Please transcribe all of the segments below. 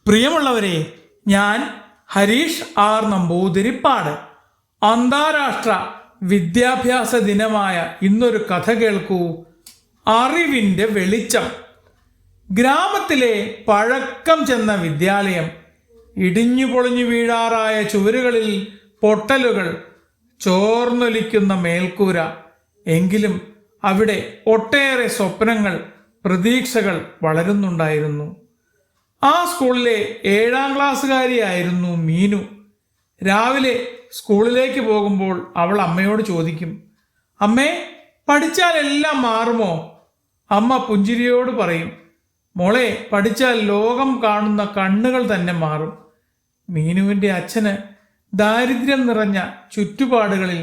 പ്രിയമുള്ളവരെ, ഞാൻ ഹരീഷ് ആർ നമ്പൂതിരിപ്പാട്. അന്താരാഷ്ട്ര വിദ്യാഭ്യാസ ദിനമായ ഇന്നൊരു കഥ കേൾക്കൂ. അറിവിൻ്റെ വെളിച്ചം. ഗ്രാമത്തിലെ പഴക്കം ചെന്ന വിദ്യാലയം. ഇടിഞ്ഞു പൊളിഞ്ഞു വീഴാറായ ചുവരുകളിൽ പൊട്ടലുകൾ, ചോർന്നൊലിക്കുന്ന മേൽക്കൂര. എങ്കിലും അവിടെ ഒട്ടേറെ സ്വപ്നങ്ങൾ, പ്രതീക്ഷകൾ വളരുന്നുണ്ടായിരുന്നു. ആ സ്കൂളിലെ 7ാം ക്ലാസ്സുകാരിയായിരുന്നു മീനു. രാവിലെ സ്കൂളിലേക്ക് പോകുമ്പോൾ അവൾ അമ്മയോട് ചോദിക്കും, അമ്മേ, പഠിച്ചാൽ എല്ലാം മാറുമോ? അമ്മ പുഞ്ചിരിയോട് പറയും, മോളെ, പഠിച്ചാൽ ലോകം കാണുന്ന കണ്ണുകൾ തന്നെ മാറും. മീനുവിൻ്റെ അച്ഛന് ദാരിദ്ര്യം നിറഞ്ഞ ചുറ്റുപാടുകളിൽ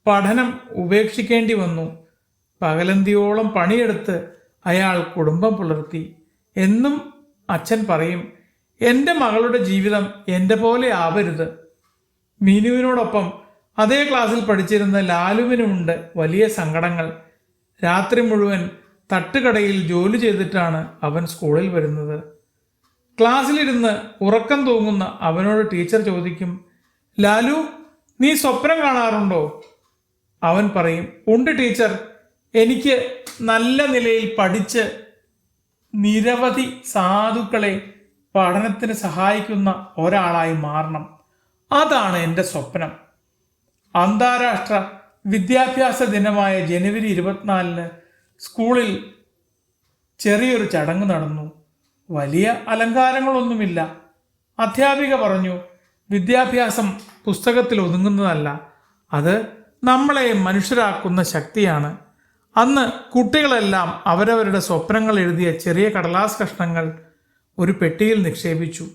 പഠനം ഉപേക്ഷിക്കേണ്ടി വന്നു. പകലന്തിയോളം പണിയെടുത്ത് അയാൾ കുടുംബം പുലർത്തി. എന്നും അച്ഛൻ പറയും, എൻ്റെ മകളുടെ ജീവിതം എൻ്റെ പോലെ ആവരുത്. മീനുവിനോടൊപ്പം അതേ ക്ലാസ്സിൽ പഠിച്ചിരുന്ന ലാലുവിനുമുണ്ട് വലിയ സങ്കടങ്ങൾ. രാത്രി മുഴുവൻ തട്ടുകടയിൽ ജോലി ചെയ്തിട്ടാണ് അവൻ സ്കൂളിൽ വരുന്നത്. ക്ലാസ്സിലിരുന്ന് ഉറക്കം തൂങ്ങുന്ന അവനോട് ടീച്ചർ ചോദിക്കും, ലാലു, നീ സ്വപ്നം കാണാറുണ്ടോ? അവൻ പറയും, ഉണ്ട് ടീച്ചർ, എനിക്ക് നല്ല നിലയിൽ പഠിച്ച് നിരവധി സാധുക്കളെ പഠനത്തിന് സഹായിക്കുന്ന ഒരാളായി മാറണം. അതാണ് എൻ്റെ സ്വപ്നം. അന്താരാഷ്ട്ര വിദ്യാഭ്യാസ ദിനമായ ജനുവരി 24 സ്കൂളിൽ ചെറിയൊരു ചടങ്ങ് നടന്നു. വലിയ അലങ്കാരങ്ങളൊന്നുമില്ല. അധ്യാപിക പറഞ്ഞു, വിദ്യാഭ്യാസം പുസ്തകത്തിൽ ഒതുങ്ങുന്നതല്ല, അത് നമ്മളെ മനുഷ്യരാക്കുന്ന ശക്തിയാണ്. അന്ന് കുട്ടികളെല്ലാം അവരവരുടെ സ്വപ്നങ്ങൾ എഴുതിയ ചെറിയ കടലാസ് കഷ്ണങ്ങൾ ഒരു പെട്ടിയിൽ നിക്ഷേപിച്ചു.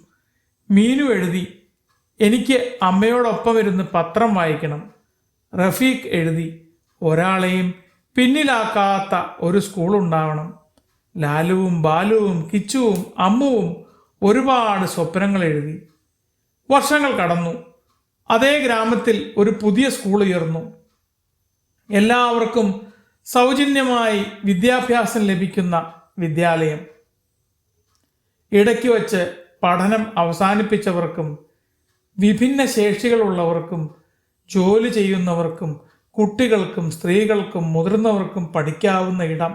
മീനു എഴുതി, എനിക്ക് അമ്മയോടൊപ്പം ഇരുന്ന് പത്രം വായിക്കണം. റഫീഖ് എഴുതി, ഒരാളെയും പിന്നിലാക്കാത്ത ഒരു സ്കൂൾ ഉണ്ടാവണം. ലാലുവും ബാലുവും കിച്ചുവും അമ്മുവും ഒരുപാട് സ്വപ്നങ്ങൾ എഴുതി. വർഷങ്ങൾ കടന്നു. അതേ ഗ്രാമത്തിൽ ഒരു പുതിയ സ്കൂൾ ഉയർന്നു. എല്ലാവർക്കും സൗജന്യമായി വിദ്യാഭ്യാസം ലഭിക്കുന്ന വിദ്യാലയം. ഇടയ്ക്ക് വച്ച് പഠനം അവസാനിപ്പിച്ചവർക്കും വിഭിന്ന ശേഷികളുള്ളവർക്കും ജോലി ചെയ്യുന്നവർക്കും കുട്ടികൾക്കും സ്ത്രീകൾക്കും മുതിർന്നവർക്കും പഠിക്കാവുന്ന ഇടം.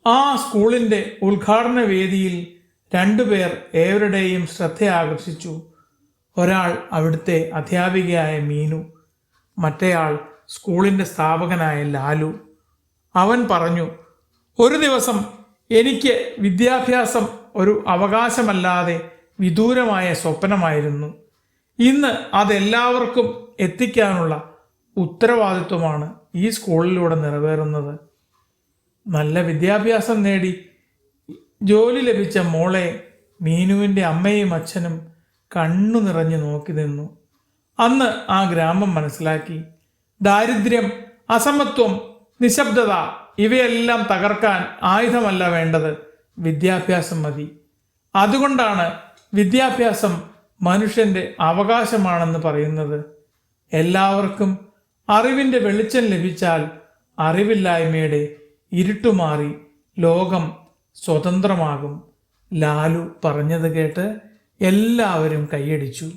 ആ സ്കൂളിൻ്റെ ഉദ്ഘാടന വേദിയിൽ 2 പേർ ഏവരുടെയും ശ്രദ്ധ ആകർഷിച്ചു. ഒരാൾ അവിടുത്തെ അധ്യാപികയായ മീനു, മറ്റേയാൾ സ്കൂളിൻ്റെ സ്ഥാപകനായ ലാലു. അവൻ പറഞ്ഞു, ഒരു ദിവസം എനിക്ക് വിദ്യാഭ്യാസം ഒരു അവകാശമല്ലാതെ വിദൂരമായ സ്വപ്നമായിരുന്നു. ഇന്ന് അതെല്ലാവർക്കും എത്തിക്കാനുള്ള ഉത്തരവാദിത്വമാണ് ഈ സ്കൂളിലൂടെ നിറവേറുന്നത്. നല്ല വിദ്യാഭ്യാസം നേടി ജോലി ലഭിച്ച മോളെ മീനുവിൻ്റെ അമ്മയും അച്ഛനും കണ്ണു നിറഞ്ഞു നോക്കി നിന്നു. അന്ന് ആ ഗ്രാമം മനസ്സിലാക്കി, ദാരിദ്ര്യം, അസമത്വം, നിശബ്ദത ഇവയെല്ലാം തകർക്കാൻ ആയുധമല്ല വേണ്ടത്, വിദ്യാഭ്യാസം മതി. അതുകൊണ്ടാണ് വിദ്യാഭ്യാസം മനുഷ്യൻ്റെ അവകാശമാണെന്ന് പറയുന്നത്. എല്ലാവർക്കും അറിവിൻ്റെ വെളിച്ചം ലഭിച്ചാൽ അറിവില്ലായ്മയുടെ ഇരുട്ടുമാറി ലോകം സ്വതന്ത്രമാകും. ലാലു പറഞ്ഞത് കേട്ട് എല്ലാവരും കൈയടിച്ചു.